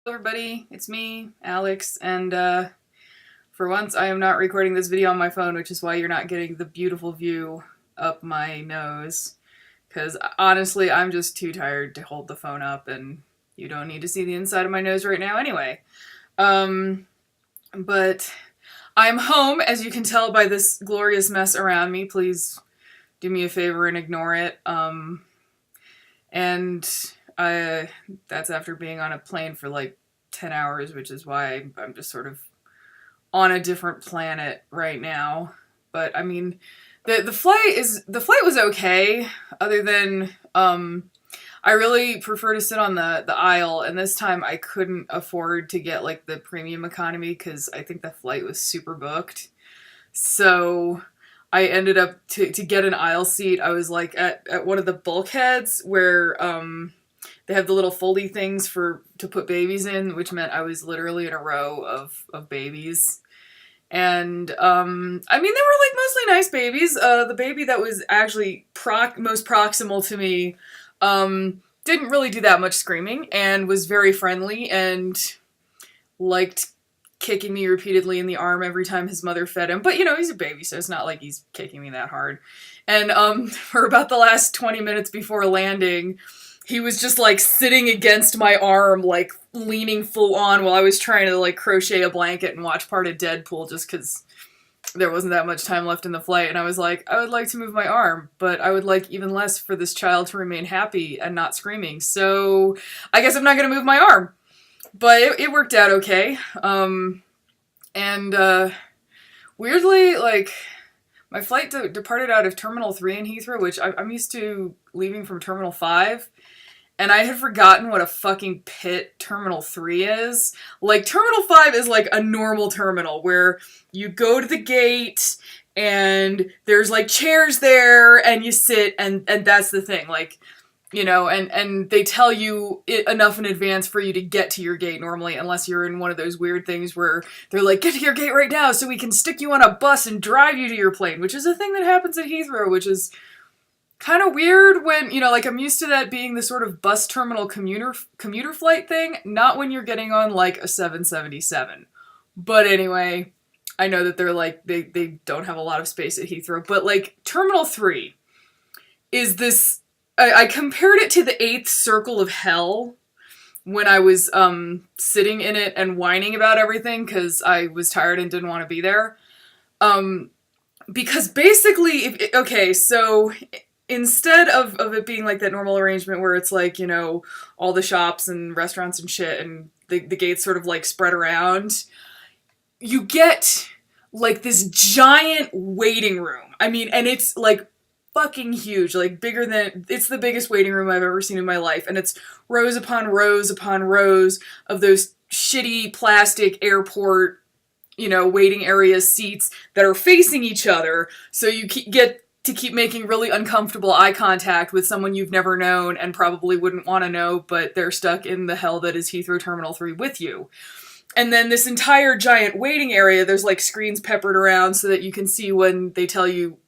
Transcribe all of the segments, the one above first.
Hello everybody, it's me, Alex, and for once I am not recording this video on my phone, which is why you're not getting the beautiful view up my nose, because honestly I'm just too tired to hold the phone up, and you don't need to see the inside of my nose right now anyway. But I'm home, as you can tell by this glorious mess around me. Please do me a favor and ignore it. And that's after being on a plane for like 10 hours, which is why I'm just sort of on a different planet right now. But I mean, the flight was okay, other than I really prefer to sit on the aisle, and this time I couldn't afford to get like the premium economy because I think the flight was super booked. So I ended up to get an aisle seat. I was like at one of the bulkheads where they have the little foldy things to put babies in, which meant I was literally in a row of babies. And I mean, they were like mostly nice babies. The baby that was actually most proximal to me didn't really do that much screaming and was very friendly and liked kicking me repeatedly in the arm every time his mother fed him. But, you know, he's a baby, so it's not like he's kicking me that hard. And for about the last 20 minutes before landing, he was just, like, sitting against my arm, like, leaning full on while I was trying to, like, crochet a blanket and watch part of Deadpool just because there wasn't that much time left in the flight. And I was like, I would like to move my arm, but I would like even less for this child to remain happy and not screaming. So I guess I'm not going to move my arm. But it worked out okay. Weirdly, like, my flight departed out of Terminal 3 in Heathrow, which I'm used to leaving from Terminal 5. And I had forgotten what a fucking pit Terminal 3 is. Like, Terminal 5 is like a normal terminal where you go to the gate and there's like chairs there and you sit and that's the thing. Like, you know, and they tell you enough in advance for you to get to your gate normally, unless you're in one of those weird things where they're like, get to your gate right now so we can stick you on a bus and drive you to your plane, which is a thing that happens at Heathrow, which is kind of weird when, you know, like I'm used to that being the sort of bus terminal commuter flight thing, not when you're getting on like a 777. But anyway, I know that they're like, they don't have a lot of space at Heathrow, but like Terminal 3 is this, I compared it to the eighth circle of hell when I was sitting in it and whining about everything because I was tired and didn't want to be there. Because basically, so instead of it being like that normal arrangement where it's like, you know, all the shops and restaurants and shit and the gates sort of like spread around, you get like this giant waiting room. I mean, and it's like fucking huge, like bigger than, it's the biggest waiting room I've ever seen in my life, and it's rows upon rows upon rows of those shitty plastic airport, you know, waiting area seats that are facing each other, so you get to keep making really uncomfortable eye contact with someone you've never known and probably wouldn't want to know, but they're stuck in the hell that is Heathrow Terminal 3 with you. And then this entire giant waiting area, there's like screens peppered around so that you can see when they tell you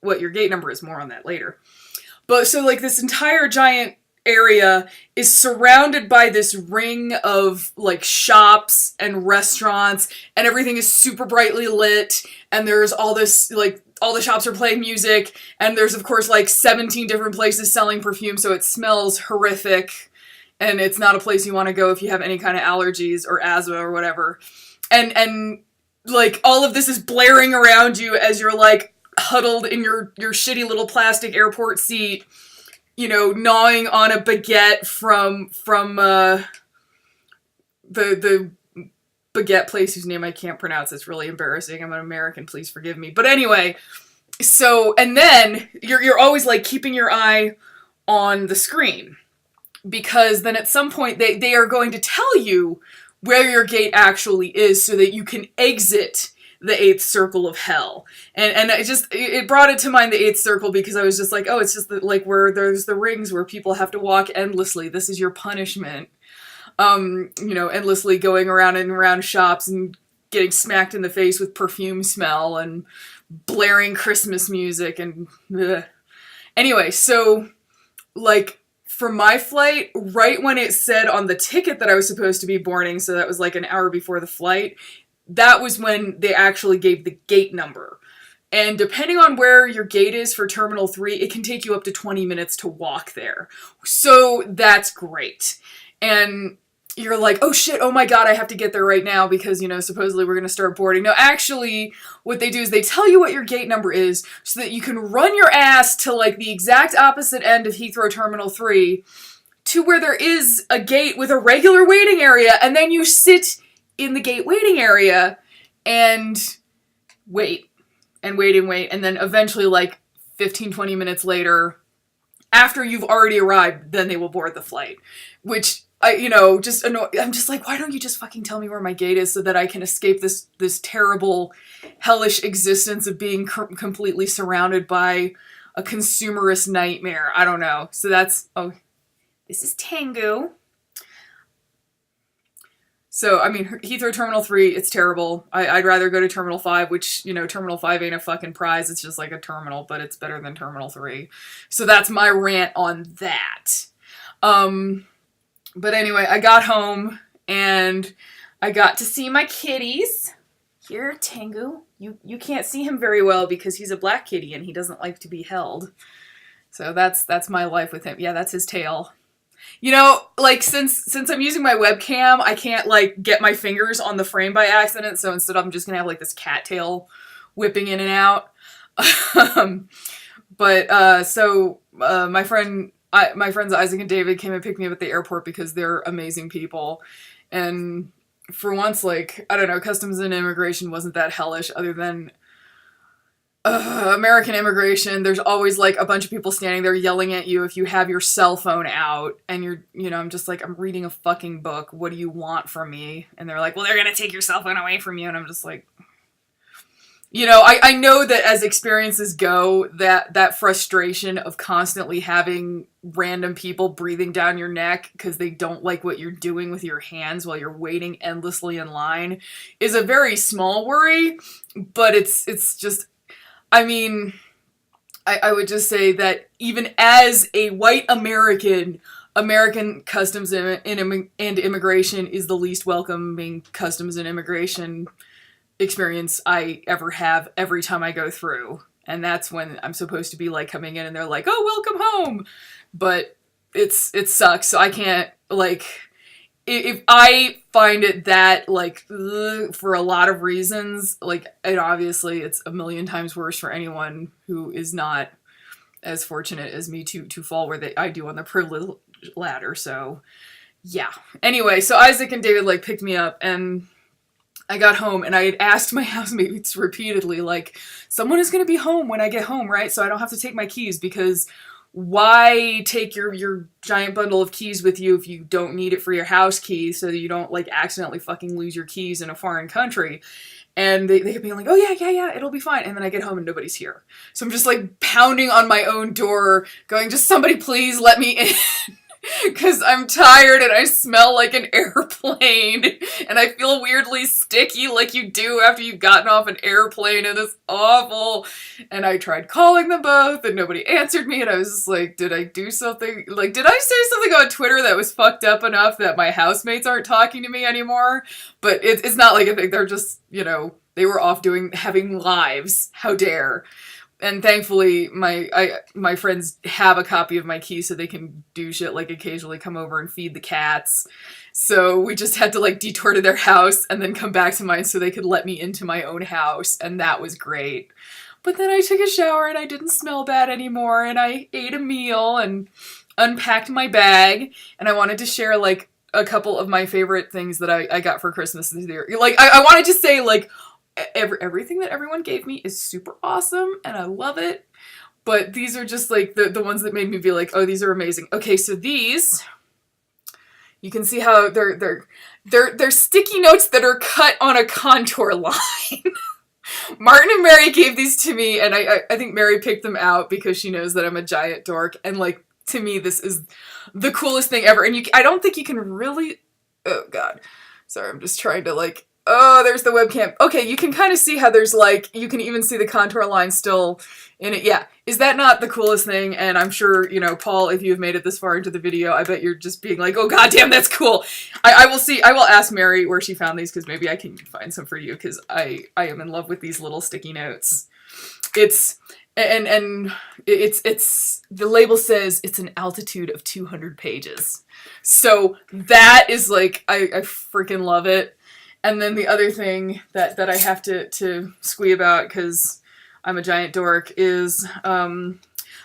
what your gate number is. More on that later. But so like this entire giant area is surrounded by this ring of like shops and restaurants, and everything is super brightly lit, and there's all this, like, all the shops are playing music, and there's of course like 17 different places selling perfume, so it smells horrific, and it's not a place you want to go if you have any kind of allergies or asthma or whatever. And like all of this is blaring around you as you're like huddled in your shitty little plastic airport seat, you know, gnawing on a baguette from the baguette place whose name I can't pronounce. It's really embarrassing. I'm an American, please forgive me. But anyway, so, and then you're always like keeping your eye on the screen, because then at some point they are going to tell you where your gate actually is so that you can exit the eighth circle of hell. And it brought it to mind, the eighth circle, because I was just like, oh, it's just like where there's the rings where people have to walk endlessly. This is your punishment. You know, endlessly going around and around shops and getting smacked in the face with perfume smell and blaring Christmas music and bleh. Anyway, so like for my flight, right when it said on the ticket that I was supposed to be boarding, so that was like an hour before the flight, that was when they actually gave the gate number. And depending on where your gate is for Terminal 3, it can take you up to 20 minutes to walk there. So that's great. And you're like, oh shit, oh my god, I have to get there right now because, you know, supposedly we're going to start boarding. No, actually, what they do is they tell you what your gate number is so that you can run your ass to, like, the exact opposite end of Heathrow Terminal 3 to where there is a gate with a regular waiting area, and then you sit in the gate waiting area and wait. And wait and wait, and then eventually, like, 15, 20 minutes later, after you've already arrived, then they will board the flight. Which, I'm just like, why don't you just fucking tell me where my gate is so that I can escape this terrible, hellish existence of being completely surrounded by a consumerist nightmare. I don't know. So that's, this is Tengu. So, I mean, Heathrow Terminal 3, it's terrible. I'd rather go to Terminal 5, which, you know, Terminal 5 ain't a fucking prize. It's just like a terminal, but it's better than Terminal 3. So that's my rant on that. But anyway, I got home, and I got to see my kitties. Here, Tengu. You can't see him very well because he's a black kitty, and he doesn't like to be held. So that's my life with him. Yeah, that's his tail. You know, like, since I'm using my webcam, I can't, like, get my fingers on the frame by accident, so instead I'm just gonna have, like, this cat tail whipping in and out. My friends Isaac and David came and picked me up at the airport because they're amazing people. And for once, like, I don't know, customs and immigration wasn't that hellish other than American immigration. There's always, like, a bunch of people standing there yelling at you if you have your cell phone out, and I'm just like, I'm reading a fucking book. What do you want from me? And they're like, well, they're gonna take your cell phone away from you. And I'm just like, you know, I know that as experiences go, that frustration of constantly having random people breathing down your neck because they don't like what you're doing with your hands while you're waiting endlessly in line is a very small worry, but it's just, I mean, I would just say that even as a white American customs and immigration is the least welcoming customs and immigration experience I ever have every time I go through. And that's when I'm supposed to be, like, coming in and they're like, oh, welcome home. But it sucks. So I can't, like, if I find it that, like, for a lot of reasons, like, and obviously it's a million times worse for anyone who is not as fortunate as me to fall where I do on the privilege ladder. So yeah. Anyway, so Isaac and David, like, picked me up, and I got home, and I had asked my housemates repeatedly, like, someone is going to be home when I get home, right? So I don't have to take my keys, because why take your giant bundle of keys with you if you don't need it for your house keys so that you don't, like, accidentally fucking lose your keys in a foreign country? And they kept being like, oh yeah, it'll be fine. And then I get home and nobody's here. So I'm just, like, pounding on my own door, going, just somebody please let me in. Because I'm tired and I smell like an airplane and I feel weirdly sticky like you do after you've gotten off an airplane, and it's awful. And I tried calling them both and nobody answered me, and I was just like, did I do something? Like, did I say something on Twitter that was fucked up enough that my housemates aren't talking to me anymore? But it's not like I think they're just, you know, they were off having lives. How dare. And thankfully, my friends have a copy of my key so they can do shit like occasionally come over and feed the cats. So we just had to, like, detour to their house and then come back to mine so they could let me into my own house. And that was great. But then I took a shower and I didn't smell bad anymore. And I ate a meal and unpacked my bag. And I wanted to share, like, a couple of my favorite things that I got for Christmas this year. Like, I wanted to say, like, everything that everyone gave me is super awesome and I love it, but these are just, like, the ones that made me be like, oh, these are amazing. Okay, so these, you can see how they're sticky notes that are cut on a contour line. Martin and Mary gave these to me, and I think Mary picked them out because she knows that I'm a giant dork, and, like, to me this is the coolest thing ever. And I don't think you can really, oh god, sorry, I'm just trying to, like, Oh, there's the webcam. Okay, you can kind of see how there's like, you can even see the contour line still in it. Yeah. Is that not the coolest thing? And I'm sure, Paul, if you've made it this far into the video, I bet you're just being like, oh, goddamn, that's cool. I will see, I will ask Mary where she found these, because maybe I can find some for you, because I am in love with these little sticky notes. It's, and it's, the label says it's an altitude of 200 pages. So that is like, I freaking love it. And then the other thing that I have to squee about, because I'm a giant dork, is my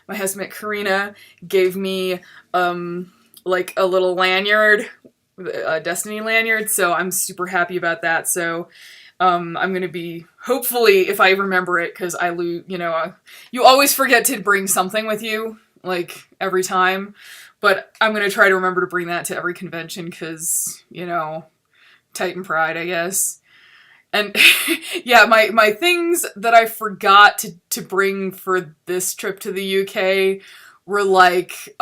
housemate Karina gave me like a little lanyard, a Destiny lanyard, so I'm super happy about that. So I'm going to be, hopefully, if I remember it, because I lose, you always forget to bring something with you, like, every time. But I'm going to try to remember to bring that to every convention, because, Titan pride, I guess. And yeah, my things that I forgot to bring for this trip to the UK were like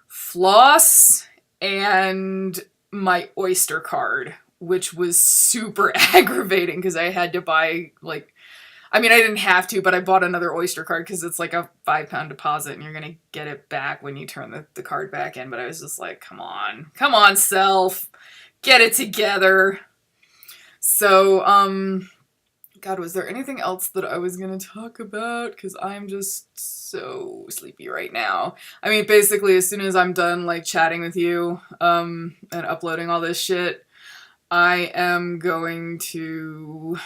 floss and my Oyster card, which was super aggravating because I had to buy I didn't have to, but I bought another Oyster card because it's like a £5 deposit and you're going to get it back when you turn the card back in. But I was just like, come on, self. Get it together. So, God, was there anything else that I was going to talk about? Because I'm just so sleepy right now. Basically, as soon as I'm done, chatting with you, and uploading all this shit, I am going to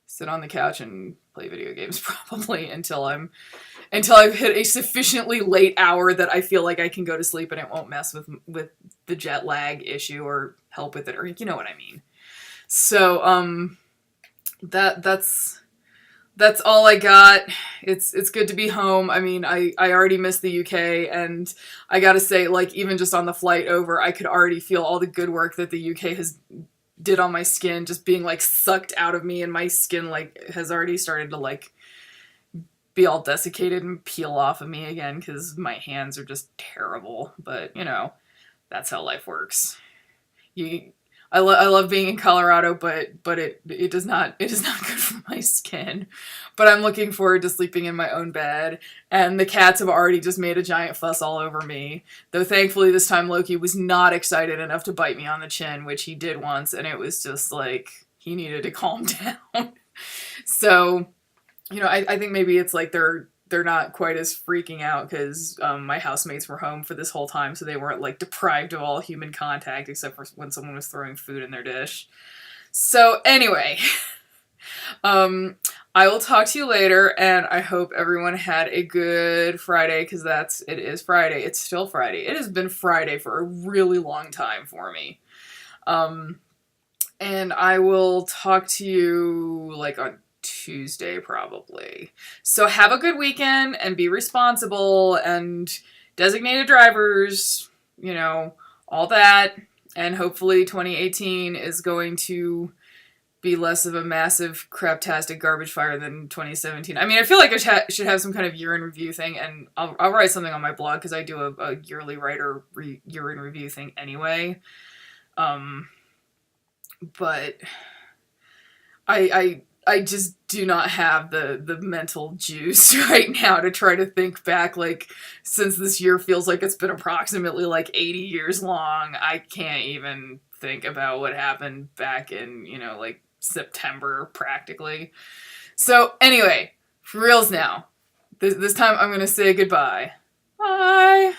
sit on the couch and play video games probably until I've hit a sufficiently late hour that I feel like I can go to sleep and it won't mess with the jet lag issue or help with it, or you know what I mean. So that's all I got. It's good to be home. I already missed the UK, and I gotta say, even just on the flight over, I could already feel all the good work that the UK did on my skin just being sucked out of me, and my skin has already started to be all desiccated and peel off of me again because my hands are just terrible. But that's how life works. I love being in Colorado, but it is not good for my skin. But I'm looking forward to sleeping in my own bed, and the cats have already just made a giant fuss all over me. Though thankfully this time Loki was not excited enough to bite me on the chin, which he did once, and it was just he needed to calm down. So, I think maybe it's they're not quite as freaking out because my housemates were home for this whole time, so they weren't deprived of all human contact except for when someone was throwing food in their dish. So anyway, I will talk to you later, and I hope everyone had a good Friday, because it is Friday. It's still Friday. It has been Friday for a really long time for me. And I will talk to you on Tuesday probably. So have a good weekend and be responsible and designated drivers, all that. And hopefully 2018 is going to be less of a massive craptastic garbage fire than 2017. I feel like I should have some kind of year in review thing, and I'll write something on my blog because I do a yearly writer year in review thing anyway. But I just do not have the mental juice right now to try to think back, since this year feels like it's been approximately 80 years long, I can't even think about what happened back in, September, practically. So, anyway, for reals now, this time I'm going to say goodbye. Bye!